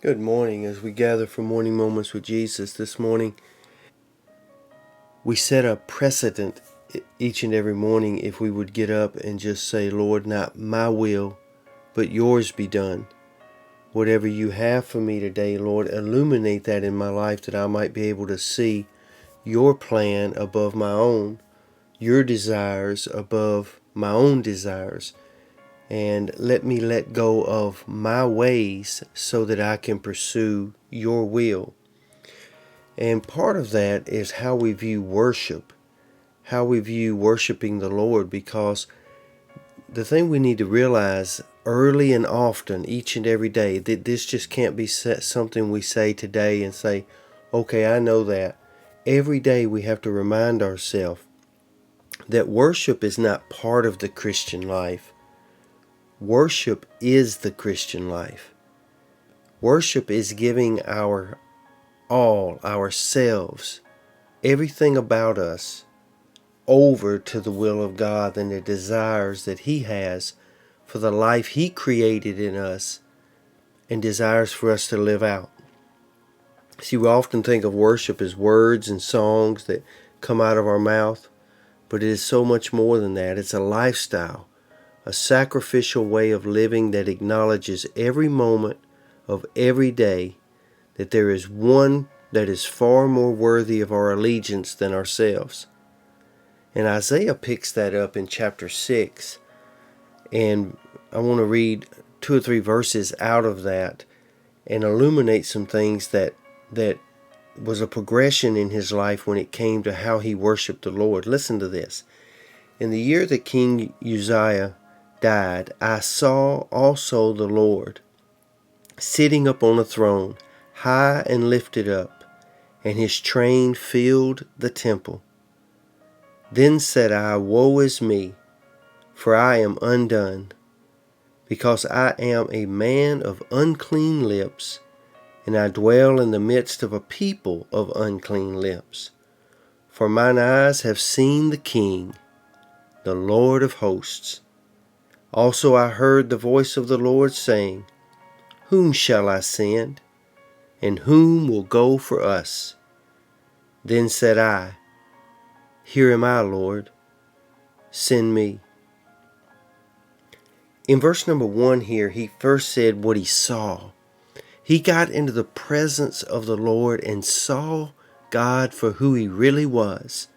Good morning. As we gather for morning moments with Jesus this morning, we set a precedent each and every morning if we would get up and just say, Lord, not my will, but yours be done. Whatever you have for me today, Lord, illuminate that in my life that I might be able to see your plan above my own, your desires above my own desires, and let me let go of my ways so that I can pursue your will. And part of that is how we view worship, how we view worshiping the Lord, because the thing we need to realize early and often, each and every day, that this just can't be something we say today and say, okay, I know that. Every day we have to remind ourselves that worship is not part of the Christian life. Worship is the Christian life. Worship is giving our all, ourselves, everything about us, over to the will of God and the desires that He has for the life He created in us and desires for us to live out. See, we often think of worship as words and songs that come out of our mouth, but it is so much more than that. It's a lifestyle, a sacrificial way of living that acknowledges every moment of every day that there is one that is far more worthy of our allegiance than ourselves. And Isaiah picks that up in chapter 6. And I want to read 2 or 3 verses out of that and illuminate some things that was a progression in his life when it came to how he worshiped the Lord. Listen to this. In the year that King Uzziah died, I saw also the Lord sitting upon a throne, high and lifted up, and his train filled the temple. Then said I, Woe is me, for I am undone, because I am a man of unclean lips, and I dwell in the midst of a people of unclean lips. For mine eyes have seen the King, the Lord of hosts. Also I heard the voice of the Lord saying, Whom shall I send? And whom will go for us? Then said I, Here am I, Lord, send me. In verse number 1 here, he first said what he saw. He got into the presence of the Lord and saw God for who He really was.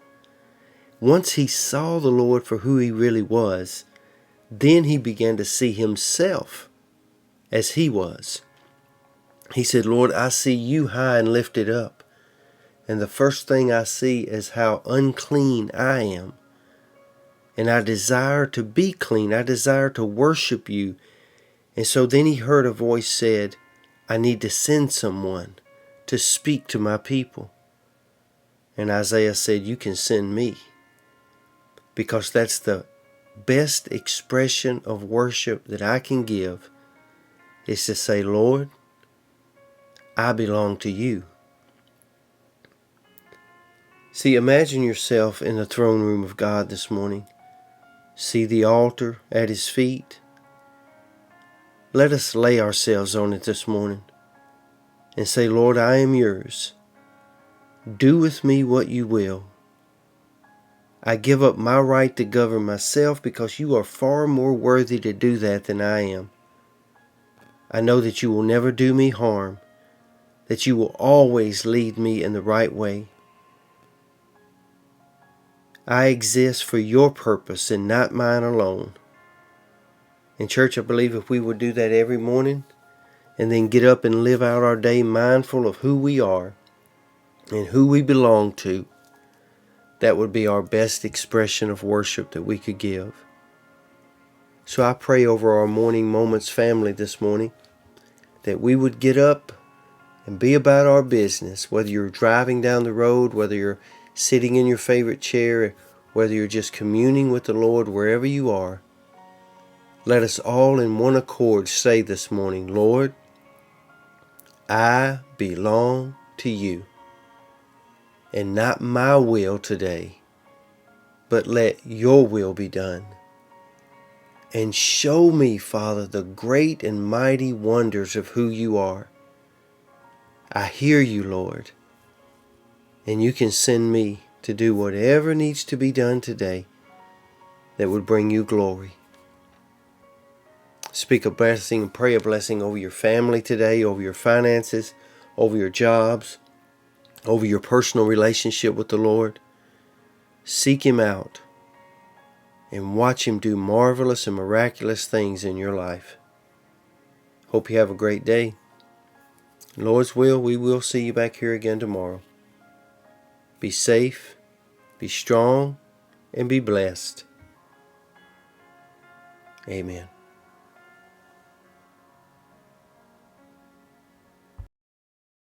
Once he saw the Lord for who He really was, then he began to see himself as He was. He said, Lord, I see you high and lifted up. And the first thing I see is how unclean I am. And I desire to be clean. I desire to worship you. And so then he heard a voice said, I need to send someone to speak to my people. And Isaiah said, you can send me. Because that's the best expression of worship that I can give, is to say, Lord, I belong to you. See, imagine yourself in the throne room of God this morning. See the altar at His feet. Let us lay ourselves on it this morning and say, Lord, I am yours. Do with me what you will. I give up my right to govern myself because you are far more worthy to do that than I am. I know that you will never do me harm, that you will always lead me in the right way. I exist for your purpose and not mine alone. In church, I believe if we would do that every morning and then get up and live out our day mindful of who we are and who we belong to, that would be our best expression of worship that we could give. So I pray over our Morning Moments family this morning that we would get up and be about our business, whether you're driving down the road, whether you're sitting in your favorite chair, whether you're just communing with the Lord, wherever you are. Let us all in one accord say this morning, Lord, I belong to you, and not my will today, but let your will be done. And show me, Father, the great and mighty wonders of who you are. I hear you, Lord. And you can send me to do whatever needs to be done today that would bring you glory. Speak a blessing and pray a blessing over your family today, over your finances, over your jobs, over your personal relationship with the Lord. Seek Him out and watch Him do marvelous and miraculous things in your life. Hope you have a great day. Lord's will, we will see you back here again tomorrow. Be safe, be strong, and be blessed. Amen.